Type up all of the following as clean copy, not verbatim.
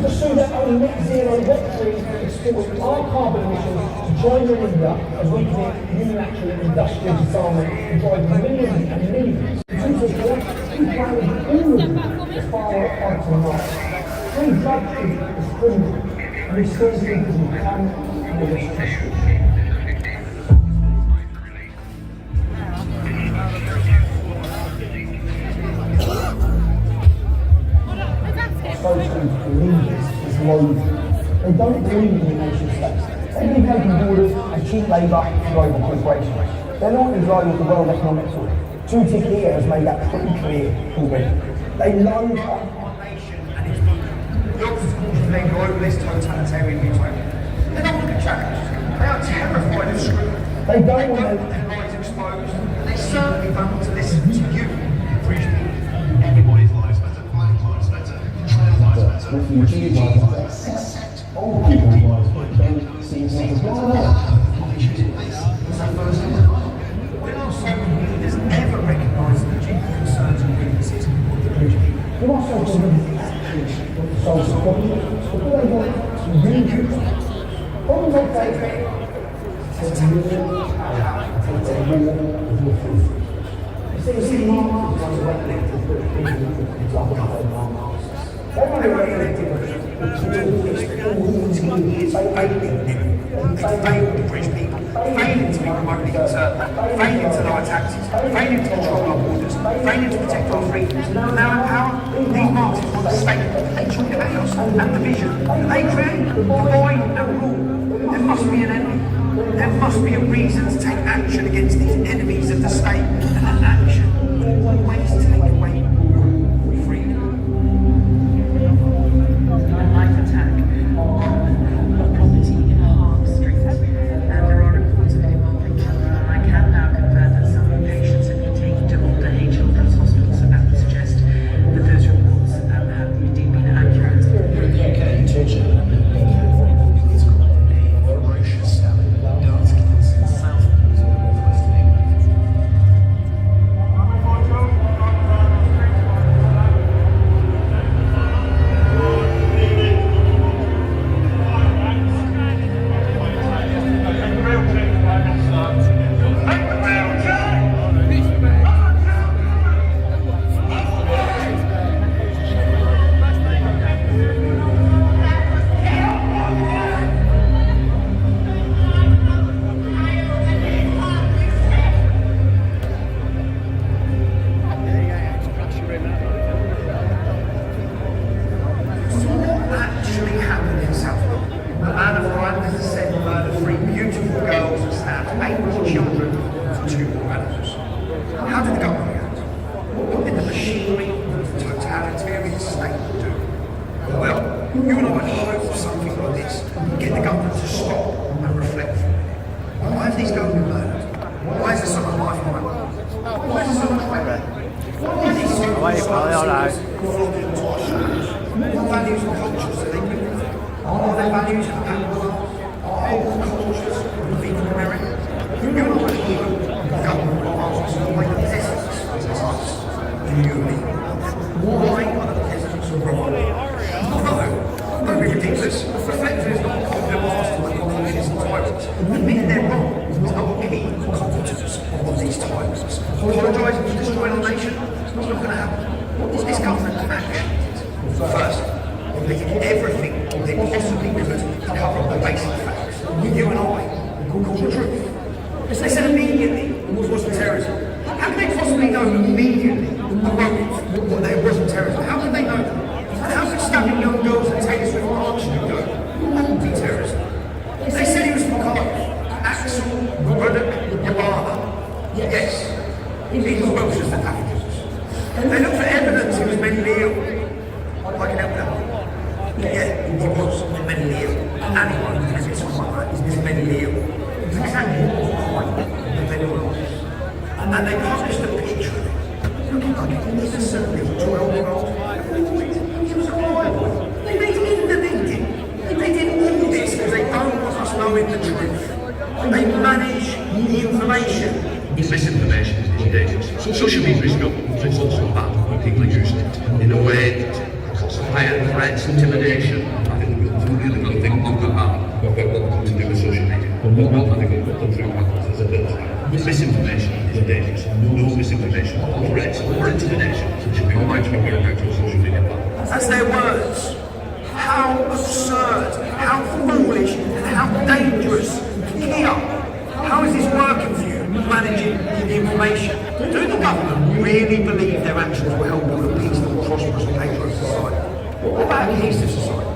pursue their own net zero wet-free export our carbon emissions to China and India as we commit unilateral industrial disarmament and drive millions and millions into the we plan all of the far out to Mars. Free drug is criminal, and we still think that we can for this country. Social leaders is loathing. They don't believe in the nation states. They believe open borders and cheap labour for global corporations. They're not in line with the World Economic Forum. Two tick here has made that pretty clear already. They loathe our nation and its people. The obstacles to their globalist totalitarian utopia. They don't want to be challenged. They are terrified of scrutiny. They don't want their lives exposed. And they certainly don't want to listen to you, British people. Everybody's lives better, blind lives better, child lives better, refugee lives better, old people's lives better, seems like a when our social leaders ever recognise the genuine concerns and weaknesses of the British people, when our social leaders actually want to solve the problem, what do they want to really do? What do they take more power, take more of your food? You see, Mark was elected British people, for example, Mark. They were elected all these years, failing the British people, failing to be remotely concerned, failing to lower taxes, failing to control our borders, failing to protect our freedoms. And now in power, these Marxists want to stake hatred, chaos and division that they create, divide and rule. There must be an enemy. There must be a reason to take action against these enemies of the state, and that action always take away freedom. A knife attack on a property in Harp Street, and there are reports of it involving children, and I can now confirm that some patients have been taken to Alder Children's Hospital, so that would suggest that those reports have indeed been accurate. Okay, attention. It's called a ferocious dance kits in South Northwest England. And they published a picture of it, looking like it innocently 12-year-old. He was a rival. They made him into the victim. They did all this because they don't want us knowing the truth. They manage the information. Misinformation is dangerous. Social media is good, but it's also bad when people use it in a way that causes fear, threats, intimidation. misinformation, I think we've really got to think on that what to do with social media. I think we've got through as a bit. Misinformation is dangerous. No misinformation or threats or intimidation should be widespread around to a social media platform. That's their words. How absurd, how foolish, and how dangerous. Kia, how is this working for you, managing the information? Do the government really believe their actions will help build a peaceful, prosperous, and patriotic society? What about a cohesive society?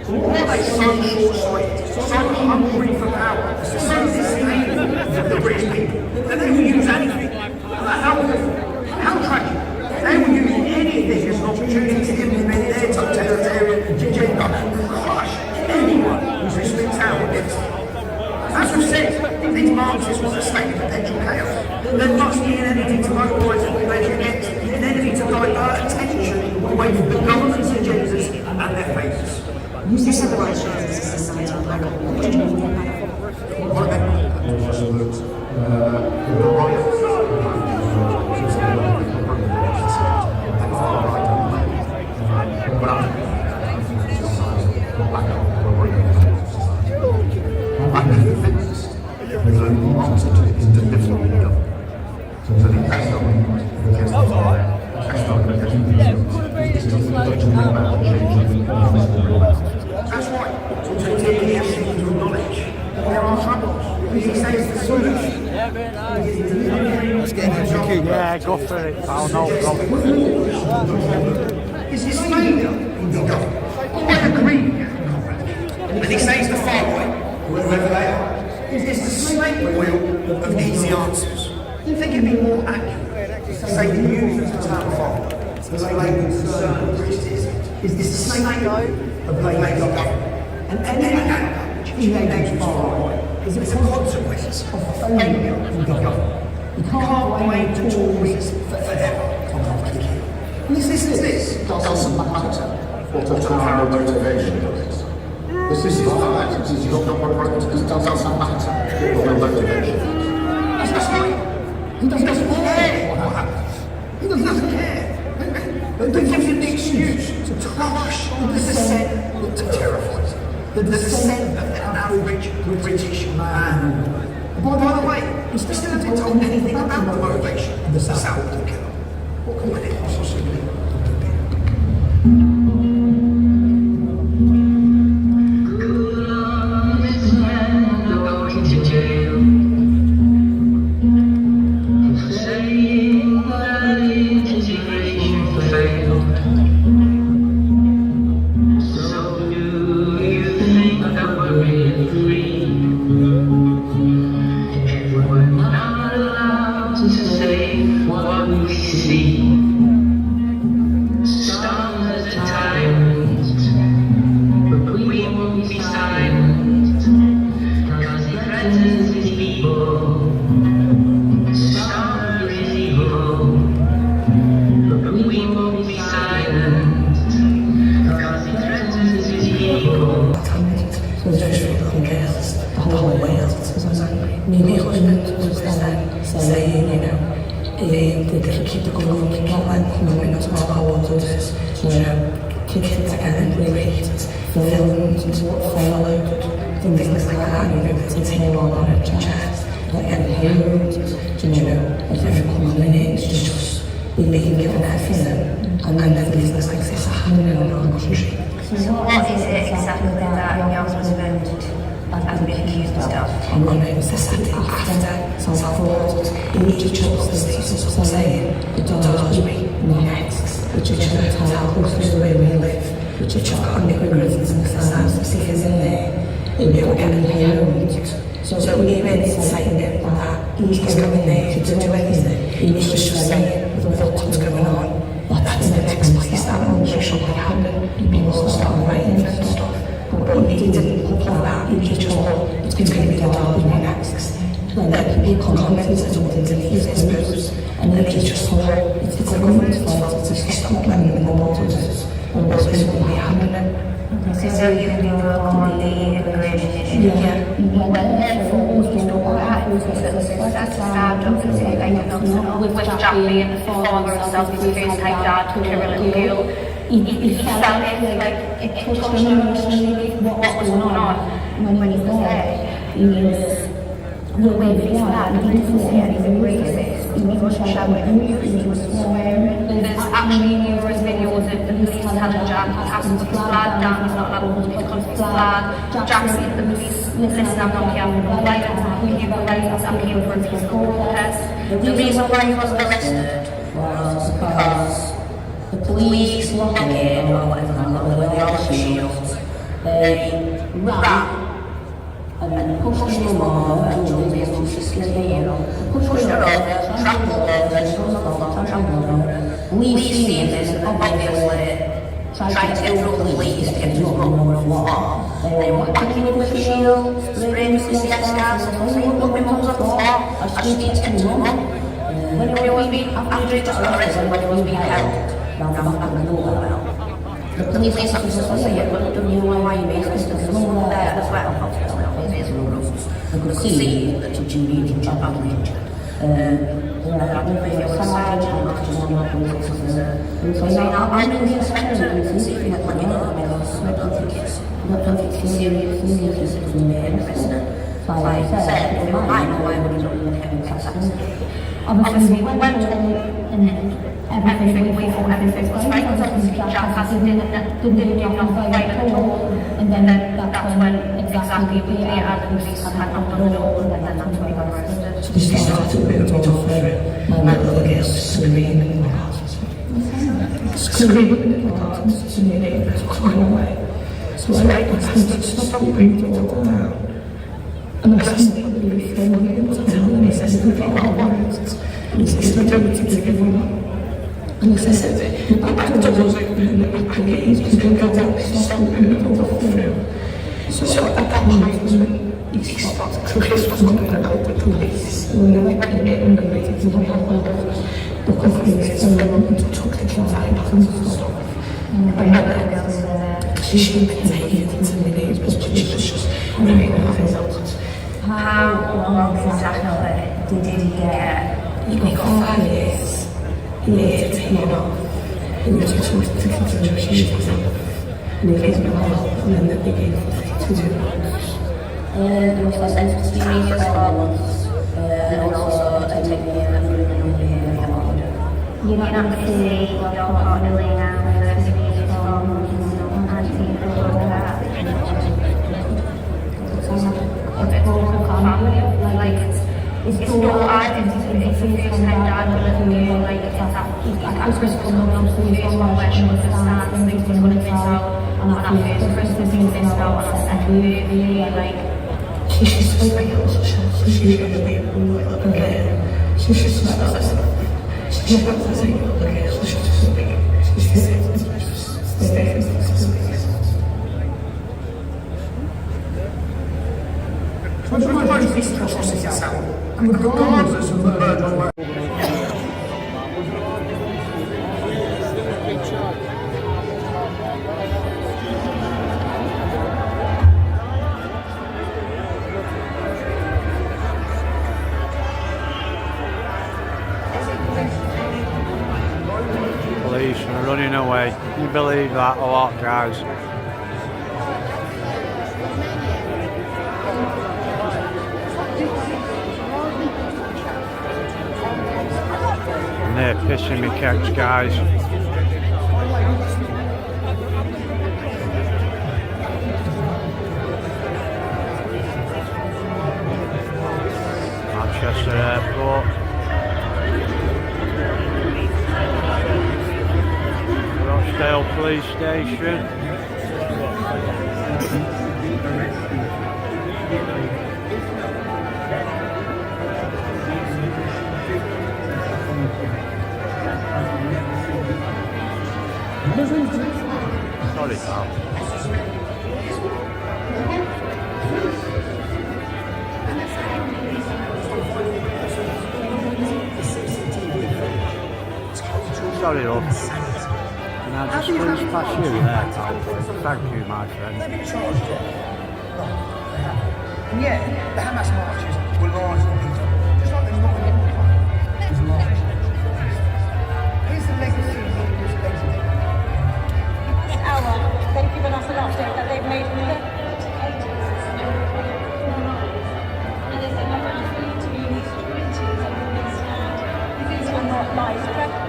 Or are they so short-sighted, so hungry for power, so disdainful of the British people, that they will use anything? How awful, how tragic. They will use anything as an opportunity to implement their totalitarian agenda and crush anyone who speaks out against them. As we've said, if these Marxists want a state of perpetual chaos, there must be an entity to mobilise the population against, an entity to divert attention away from the government's agendas and their faces. You said the right as a society black hole. What did you mean by that? What I meant was that the riots That's right. So take the essence to acknowledge there are troubles. He says the solution. Yeah, go for it, pal. No problem. Is his failure in the government. I agree. And he says the far right, whoever they are, is this the snake wheel of easy answers. I think it'd be more accurate to say the use of the term far right, the label concern of British citizens, is this the snake of the Labour government. And any act which enables far right is a consequence of failure in government. You can't blame the Tories forever on public health. And this doesn't matter what our motivation is. This is fact, this is not protest, this doesn't matter what our motivation is. That's right. He doesn't care what happens. He doesn't care. But gives him the excuse to crush the dissent that terrifies him. The dissent of the average British man. By the way, he still hasn't told anything about the motivation of the South killer. What could it possibly be? What is it exactly that young husband has been accused of? And when it was decided after some fraud, each chose the saying, the dollars we next, which is to tell how close to the way we live, which is on the immigrants and thousands of cities in there, in the organic so we even saying that he's coming there to do anything, he was just saying with what's going on. That's the next place that will usually happen. People start writing and stuff. But he didn't look like that. He just thought it's going to be the dog in next. And then people commented on things in his posts. And then he just thought it's the government's fault to stop them in the waters. And what's going to be happening. So you can work on the immigration issue? Yeah. With Jackie and the father of self-defense type dad, Kirill and Gil, he felt like it touched him emotionally, what was going on when he was there. He was waving his flag, he didn't say anything racist, he wasn't shouting abuse, he was swearing. There's actually numerous videos of the police telling Jack he has to put his flag down, he's not allowed to hold his flag. Jack said the police, listen, I'm not here for the light, I'm here for the light, I'm here for his protest. The reason why he was arrested was because the police blockade or whatever they are shields, they ran and pushed him over and told him to pushed her over, trampled over, she was on the floor, trampled over. We've seen this and obviously tried to get through the police to get him up on the floor. They were attacking him with a shield, spraying him with gas gas, and he was up on the floor, I stood getting him up. When he was being, after he got arrested, when he was being held, round the back of the door. The police officer said, yeah, but don't you know why you made this? There's no one there as well. I could see that you needed to back injured. I don't think it was sergeant and after one police officer. So now I'm in the secretary and see if you let me know because I don't think it's serious to be made. Like I said, if I know why would you not want to have him. Obviously, we went and everything was fine because obviously Jack has didn't give enough right at all. And then that's when exactly we had the police had knocked on the door and then that's when we got arrested. So this started to be a total threat. My little girls screaming in the house. Screaming in the house to me neighbours crying away. So I had to stop bringing it all down. And I said, I believe they were able to tell and he said, we've got our words. And he said, I don't need to give them up. And I said, the back door was open and the back gates, people got out, stop and all through. So at that point, he stopped, Chris was going to help the police. And when they went in and they waited to help the police, and they wanted to talk to each other and stuff. And she shouldn't be taken into the minutes, but she was just very well. How long exactly did he get? He got 5 years. He lived to take off. He was just to continue to shoot himself. And he gave me help, and then they gave him 32 months. He was sentenced to 2 years 12 months, and also to take me in and you're not going to see your partner lay down for 2 years 12 months and see the world out. It's broken family, like it's dual identity, it's his dad, like it's just coming on to his own where she understands and things are going to miss out, and after Christmas things missed out on a second movie, like she's just so real, she's going to be again, she's just like that, she's not going to say again, she's just But the most this process itself, and regardless of the bird Police are running away. Can you believe that? A lot, guys. They're pissing me kicks, guys. Manchester Airport. Rochdale Police Station. Sorry, pal. Sorry, love. Can I just please pass you there, pal? Thank you, my friend. And yet, the Hamas marches were largely peaceful. Just like there's not an empire, there's marches. Here's the legacy of this exit. mistake that they've made in the 80s. And they said, I'm not just going to be in these communities and understand these were not life threatened.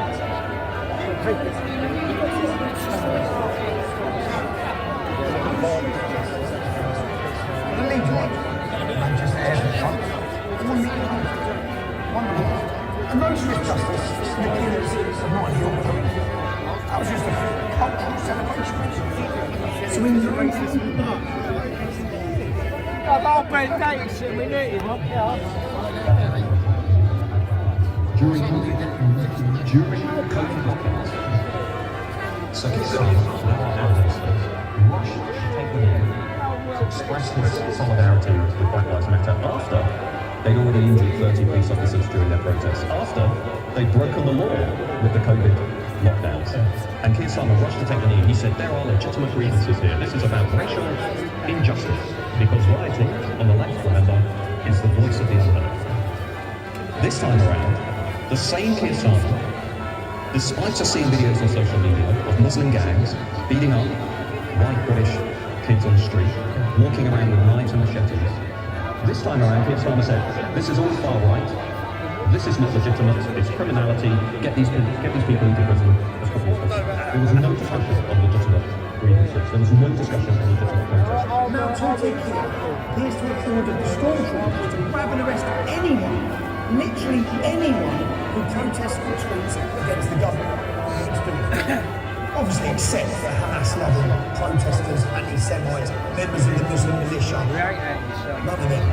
The Leeds one, Manchester Airport Front, wonderful. And those with justice, the killers of Notting Hill, that was just a cultural celebration. So we need to racism. During COVID lockdowns, Second rushed to take the knee to express his solidarity with Black Lives Matter after they'd already injured 30 police officers during their protests, after they'd broken the law with the COVID lockdowns. And Keir Starmer rushed to take the knee. He said, there are legitimate grievances here. This is about racial injustice, because rioting on the left, remember, is the voice of the underdog. This time around, the same Keir Starmer, despite us seeing videos on social media of Muslim gangs beating up white British kids on the street, walking around with knives and machetes, this time around Keir Starmer said, this is all far right, this is not legitimate, it's criminality, get these people into prison as quickly as possible. There was no discussion of legitimate grievances, there was no discussion of legitimate protests. Now, to take here appears to have ordered the stormtroopers to grab and arrest anyone, literally anyone, who protests or tweets against the government. Obviously, except for Hamas-loving protesters, anti-Semites, members of the Muslim militia. None of them.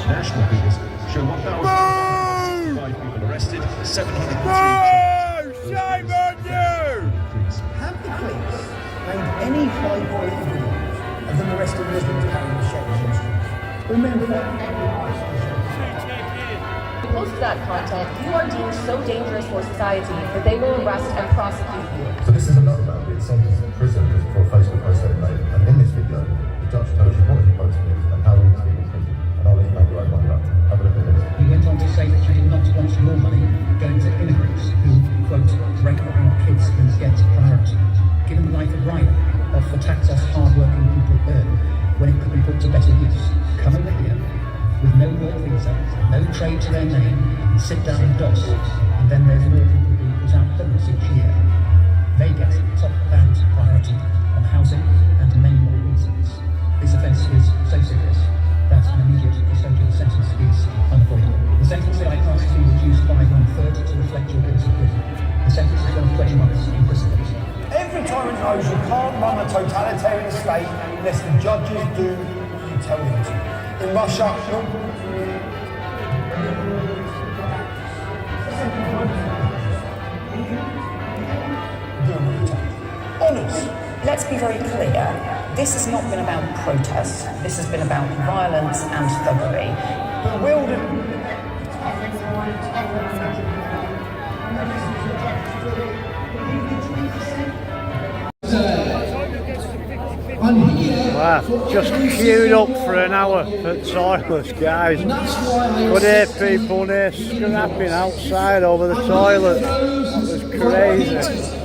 National figures show 1,005 people arrested, 703 Shame on you! Have the police made any high-quality videos of them arresting Muslims carrying machetes on the streets? Remember that. Post that content, you are deemed so dangerous for society that they will arrest and prosecute you. So this is a note about being sentenced to prison for a Facebook post that he made. And in this video, the judge tells you what he posted and how he was being treated. And I'll let you make your own mind up. Have a look at this. He went on to say that you did not want your money going to immigrants who, quote, break our kids and get priority. Given the life of Ryan, off the tax us hard-working people earn when it could be put to better use. Come over here with no work visa, no trade to their name, and sit down and DOS, and then there's more people being put out homeless each year. They get top-band priority on housing and many more reasons. This offence is so serious that an immediate custodial sentence is unavoidable. The sentence that I ask to be reduced by 1/3 to reflect your guilt of prison. The sentence is of 20 months imprisonment. Every tyrant knows you can't run a totalitarian state unless the judges do what you tell them to. In Russia, honours. Let's be very clear. This has not been about protests. This has been about violence and thuggery. Bewildered. Wow, just queued up for an hour at toilets, guys. Could hear people there scrapping outside over the toilet. It was crazy.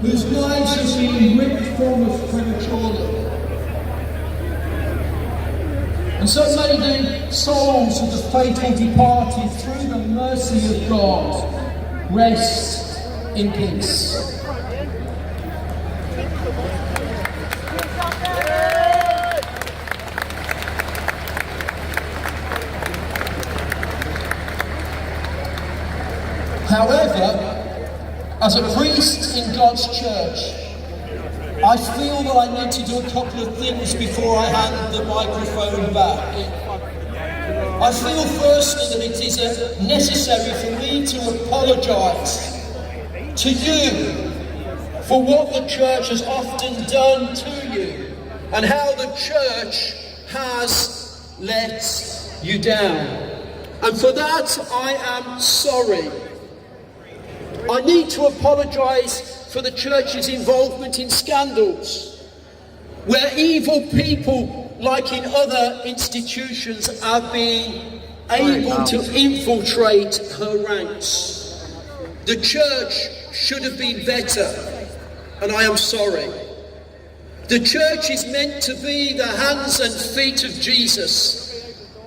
Whose lives have been ripped from us prematurely. And so may the souls of the faithful departed through the mercy of God rest in peace. However, as a priest in God's church, I feel that I need to do a couple of things before I hand the microphone back. I feel firstly that it is necessary for me to apologise to you for what the church has often done to you and how the church has let you down. And for that I am sorry. I need to apologise for the church's involvement in scandals. where evil people, like in other institutions, are being able to infiltrate her ranks. The church should have been better, and I am sorry. The church is meant to be the hands and feet of Jesus,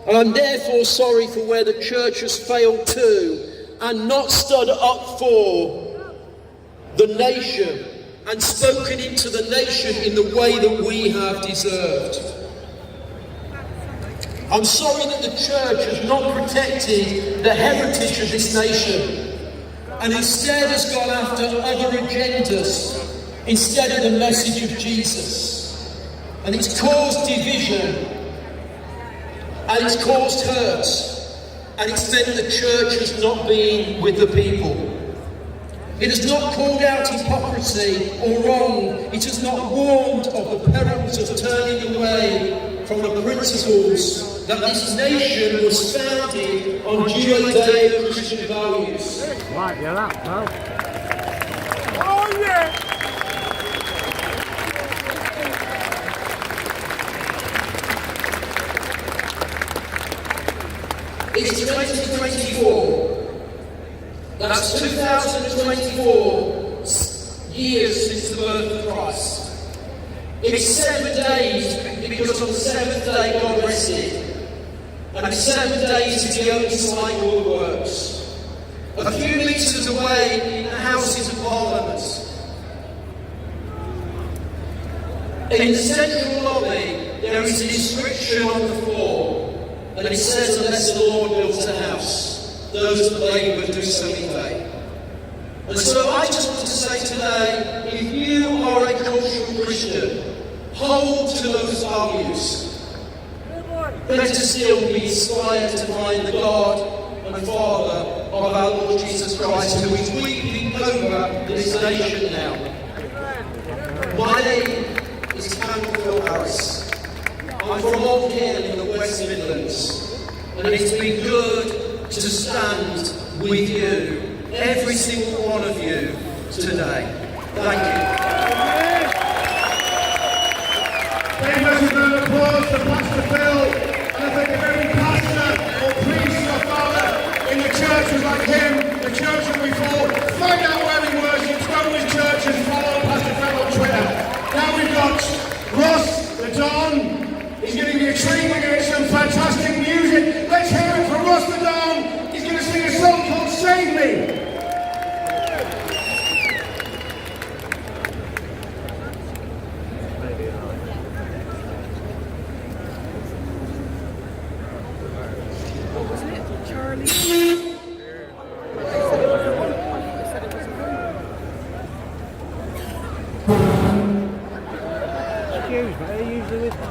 and I'm therefore sorry for where the church has failed to and not stood up for the nation and spoken into the nation in the way that we have deserved. I'm sorry that the church has not protected the heritage of this nation and instead has gone after other agendas instead of the message of Jesus. And it's caused division, and it's caused hurt, and it's meant the church has not been with the people. It has not called out hypocrisy or wrong. It has not warned of the perils of turning away from the principles that this nation was founded on Judeo-Christian values. Right, you're up, pal. Oh, yeah! It's 2024. That's 2024 years since the birth of Christ. It's 7 days because on the 7th day God rested. And 7 days is the only cycle that works. A few metres away in the Houses of Parliament, in the central lobby, there is an inscription on the floor. And it says, unless the Lord builds a house, those that labour do so in vain. And so I just want to say today, if you are a cultural Christian, hold to those values. Let us still be inspired to find the God and Father of our Lord Jesus Christ, who is weeping over this nation now. My name is Campbell Harris. I'm from Old Hill in the West Midlands, and it's been good to stand with you, every single one of you, today. Thank you. Very much a round of applause for Pastor Phil, and I think if every pastor or priest or father in the church was like him, the church would be full. Find out where he worships, go to his church and follow Pastor Phil on Twitter. Now we've got Ross, the Don. He's going to be a treat. We're going to get some fantastic music. Let's hear it from Ross the Don. He's going to sing a song called Save Me. Excuse me, are you usually with me?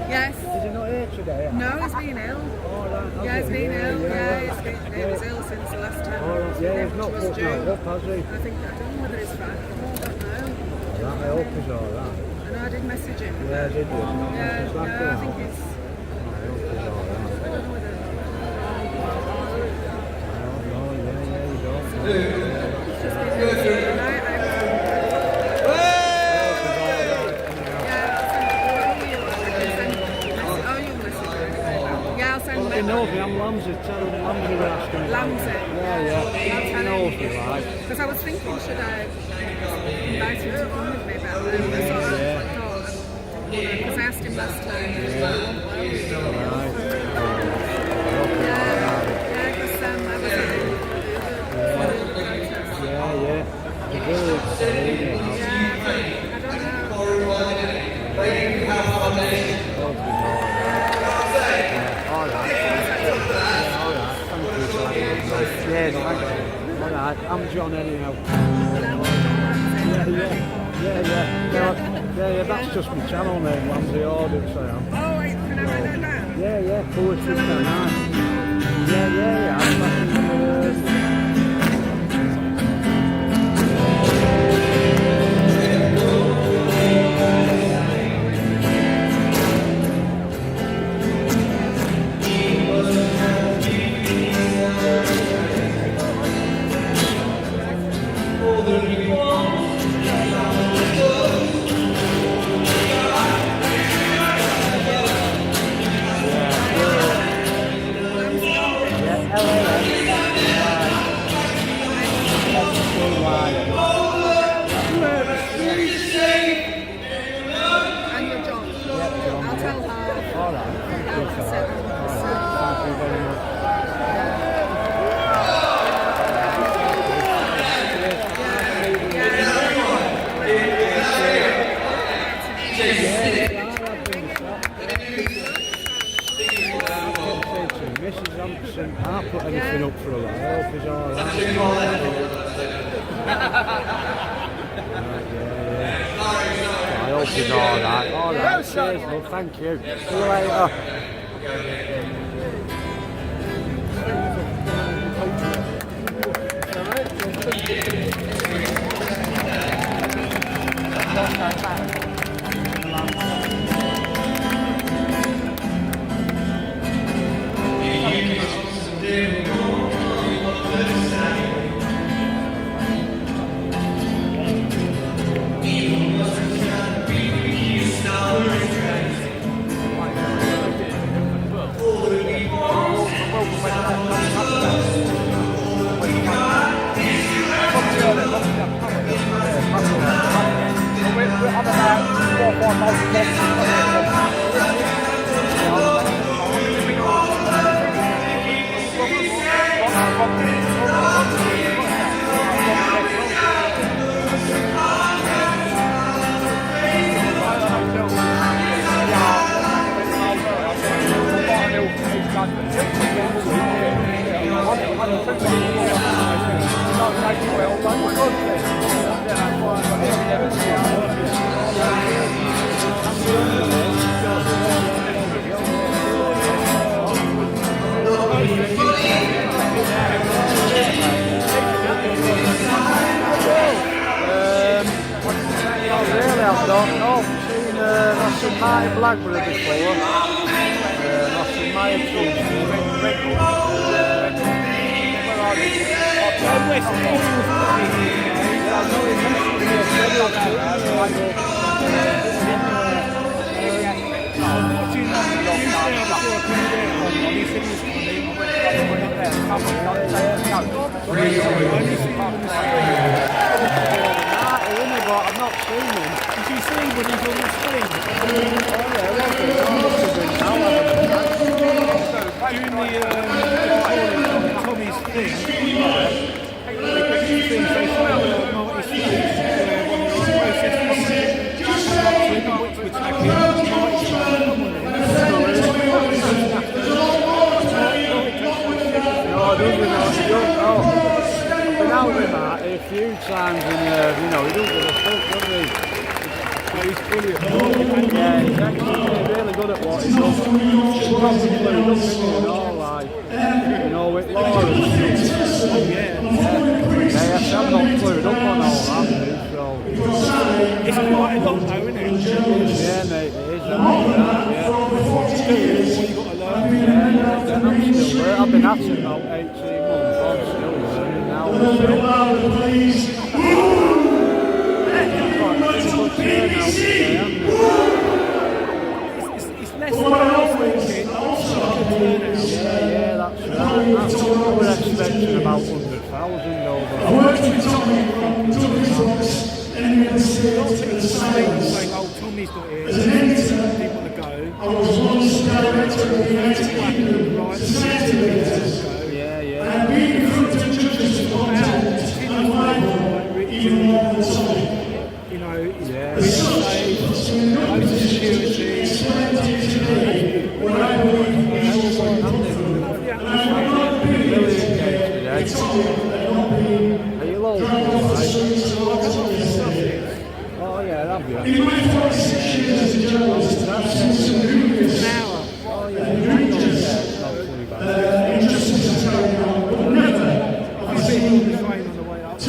Yes. Is he not here today? No, he's been ill. Oh, right. Yeah, he's been ill. Yeah, He was ill since the last time. Oh, right. Yeah, he's not put no up, has he? I don't know whether he's back. I don't know. Right, I hope he's alright. I know I did message him. Yeah, did you? Yeah, no, I think he's... I hope he's alright. I don't know whether... Oh, yeah, you don't. He's just been ill. He knows me, I'm Lamsey, tell him Lamsey were asking me. Lamsey? Yeah. He knows me, like. Because I was thinking, should I invite him to come with me, but I thought, because I asked him last time. Right. Yeah, because I was Yeah. He's really excited. Yes, thank you. Alright, I'm John anyhow. Yeah, that's just my channel name, Lamsey Audience, I am. Oh, wait, can I write that down? Yeah, poetry tonight. Yeah, I'm back anything up for a while. I hope he's alright. I hope he's alright. Alright, cheers, love, thank you. See you later. I've seen Marty Blackburn before. I've seen Maya I've not seen him. Did you see when he's on the screen? Doing Tommy's thing. A few times and he doesn't give a fuck, does he? He's brilliant. Yeah, he's actually really good at what he does. He's probably doesn't all like, with Lawrence. Yes, I'm not clued up on all that, so. It's quite a lot though, isn't it? Yeah, mate, it is. I'm still learning. I've been at it about 18 months, I'm still learning now. It's less than last weekend. Yeah, that's right. That's what we're expecting about 100,000 over. Saying, oh, Tommy's got here, people want to go. Are you local? Oh yeah, that'll be okay. An hour. Oh yeah, not too bad. I've been on the train on the way up.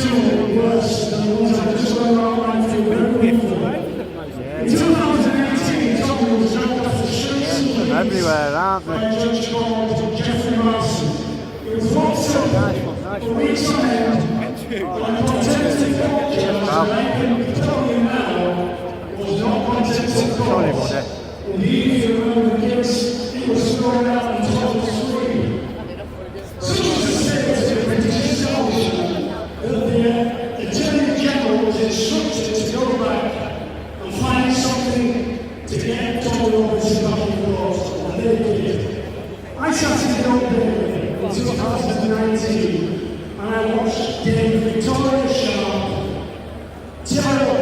Everywhere, aren't they? Nice Sorry, buddy. The Attorney General was instructed to go back and find something to get Tommy Robertson back in the law, and they did. I sat in the old day in 2019 and I watched Dame Victoria Sharp tear up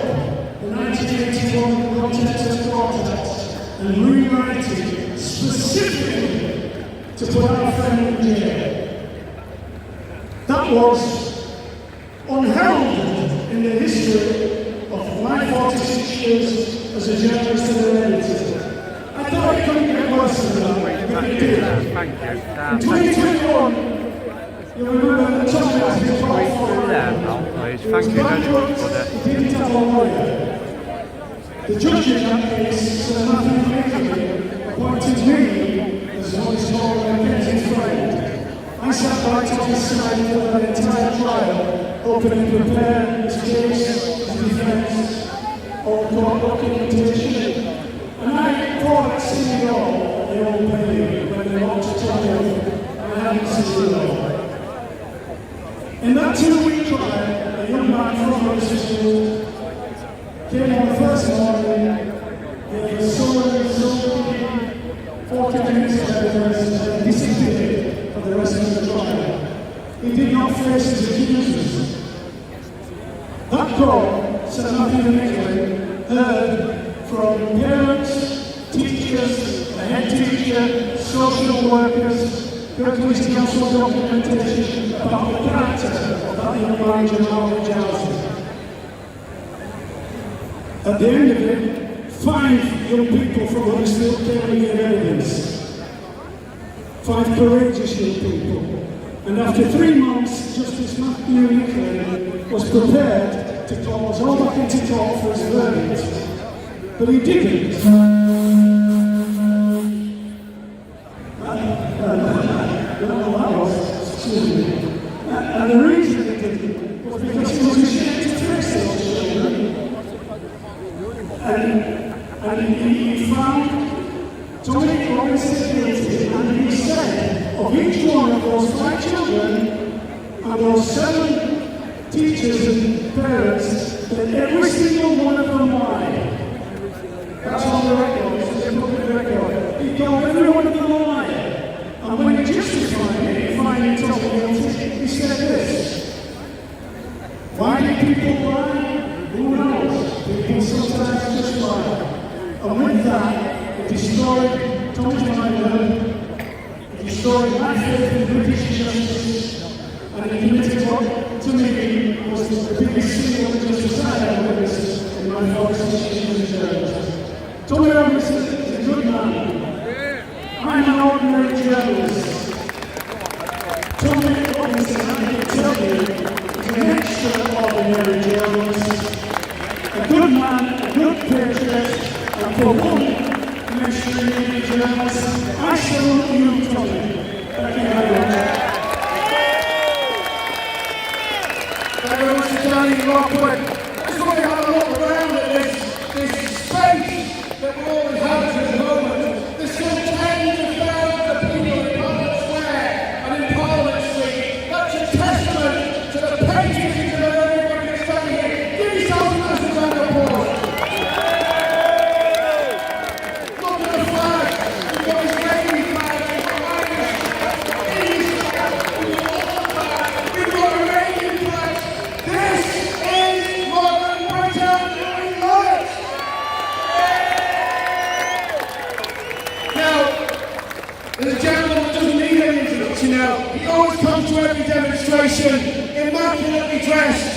the 1981 Continental Quartet and rewrite it specifically to put our friend in jail. That was unheralded in the history of my 46 years as a journalist and an editor. I thought it couldn't get worse than that, but it did. Thank you. In 2021, you remember the time I was in Thank you very much for that. didn't have a lawyer. The judge in that case, Sir Matthew Baker, appointed me as what is called a Kensington friend. I sat right on his side for the entire trial, helping him prepare his case, his defence, or court documentation. And I thought I'd seen it all at the Old Bailey when they launched the trial, and I hadn't seen it all. In that 2-week trial, a young man from Huddersfield came on the first morning, gave a summary, 40 minutes of evidence, and disappeared for the rest of the trial. He did not face his accusers. That court, Sir Matthew Baker, heard from parents, teachers, the head teacher, social workers, Kirklees Council documentation about the character of that young man in Norwich housing. At the end of it, 5 young people from Huddersfield came in evidence. 5 courageous young people. And after 3 months, Justice Matthew Baker was prepared to call us all back into court for his verdict. But he didn't. And the reason he didn't was because he was ashamed to face those children. And he found Tommy Robinson guilty, and he said of each one of those 5 children and those 7 teachers and parents that every single one of them lied. That's on the record, it's a public record. He called every one of them a liar. And when he justified it, finding Tommy guilty, he said this: why do people lie? Who knows? People sometimes just lie. And with that, it destroyed Tommy's livelihood, it destroyed my faith in British justice, and it committed what, to me, was the biggest single injustice I ever witnessed in my 46 years as a journalist. Tommy Robinson is a good man. I'm an ordinary journalist. Tommy Robinson, I can tell you, is an extraordinary journalist. A good man, a good patriot, and for one, an extraordinary journalist. I salute you, Tommy. Thank you very much. Thank you very much for joining Rockwood. I just want to have a look around at this space that we're all inhabiting at the moment. There's still tens of thousands of people in Parliament Square and in Parliament Street. That's a testament to the patriotism of everybody that's standing here. Give yourself a massive round of applause. Look at the flag. We've got Israeli flag, we've got Irish flag, English flag, we've got Ottoman flag, we've got Iranian flag. This is modern Britain, and we love it. Now, there's a gentleman that doesn't need any introduction now. He always comes to every demonstration, immaculately dressed.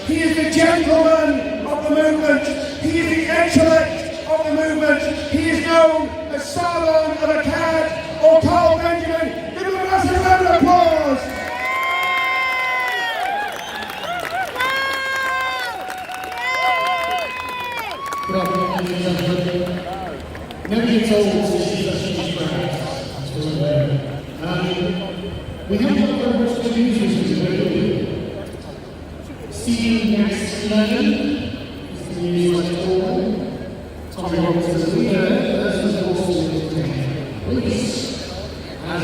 He is the gentleman of the movement. He is the intellect of the movement. He is known as Salon of Akkad or Carl Benjamin. Give him a massive round of applause. Good afternoon, ladies and gentlemen. Never get told to see that she's proud. We have got very much to use today. Steve Max Lennon is the new director. Tommy Robinson is the leader. This is also the police. As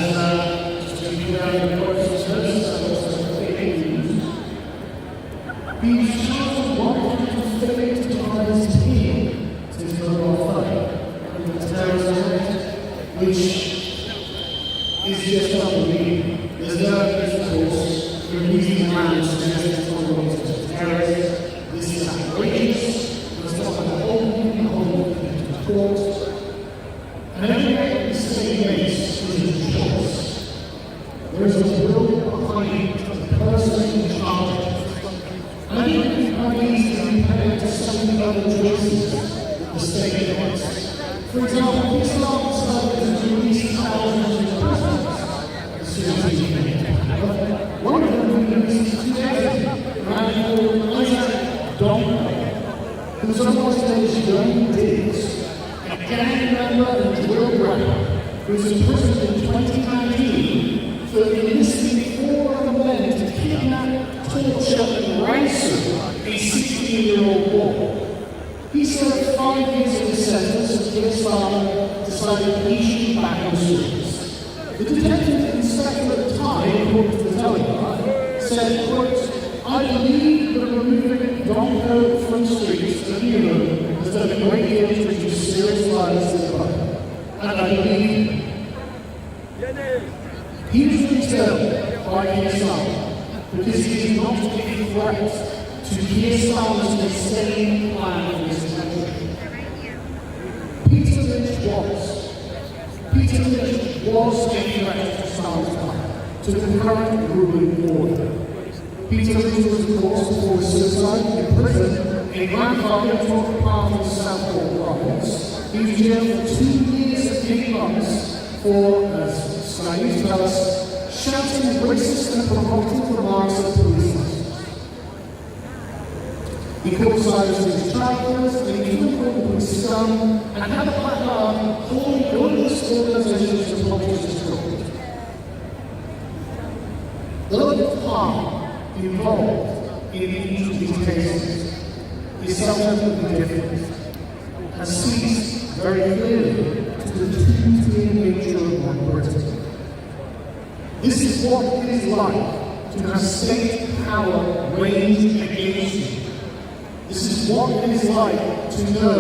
just to be around the process, and also fake news. These children want to fail to try his team since mobile phone in the terrorist act, which is just unbelievable. There's no evidence, of course, for using plans to suggest Tommy Robinson as a terrorist. This is outrageous. It's not an whole court. And every mistake makes is a choice. There is a will behind the person who was imprisoned in 2019 for enlisting 4 other men to kidnap, torture, and ransom a 16-year-old boy. He served 5 years of his sentence and Keir Starmer decided he should be back on the streets. The detective inspector at the time, according to the Telegraph, said, quote, "I believe that removing Donko from the streets of Newham has done a great deal to reduce serious violence in the public. And I believe he was returned by Keir Starmer because he is not a threat to Keir Starmer's insane plan for this country." Peter Lynch was a threat to Starmer's plan, to the current ruling order. Peter Lynch was, of course, before his suicide, in prison, a grandfather of part of the Southport province. He was jailed for 2 years and 8 months for, as Sky News tell us, shouting racist and provocative remarks at police officers. He criticized his travellers, and he even called the police scum, and had a placard calling globalist organizations and politicians corrupt. The level of harm involved in each of these cases is self-evidently different, and speaks very clearly to the two-tier nature of one Britain. This is what it is like to have state power ranged against you. This is what it is like to know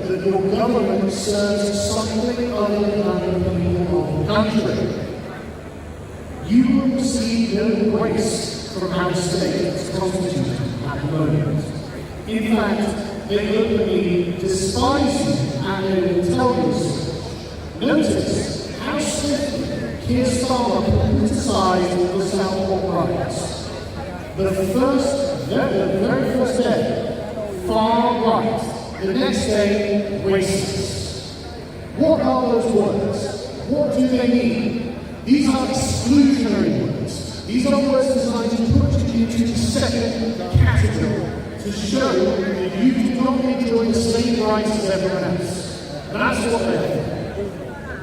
that your government serves something other than the people of the country. You will receive no grace from our state is constituted at the moment. In fact, they openly despise you and they will tell you so. Notice how swiftly Keir Starmer politicised the Southport riots. The very first day, far right, the next day, racist. What are those words? What do they mean? These are exclusionary words. These are words designed to put you into the second category, to show that you do not enjoy the same rights as everyone else. That's what they are.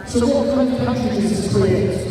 So what kind of country does this create?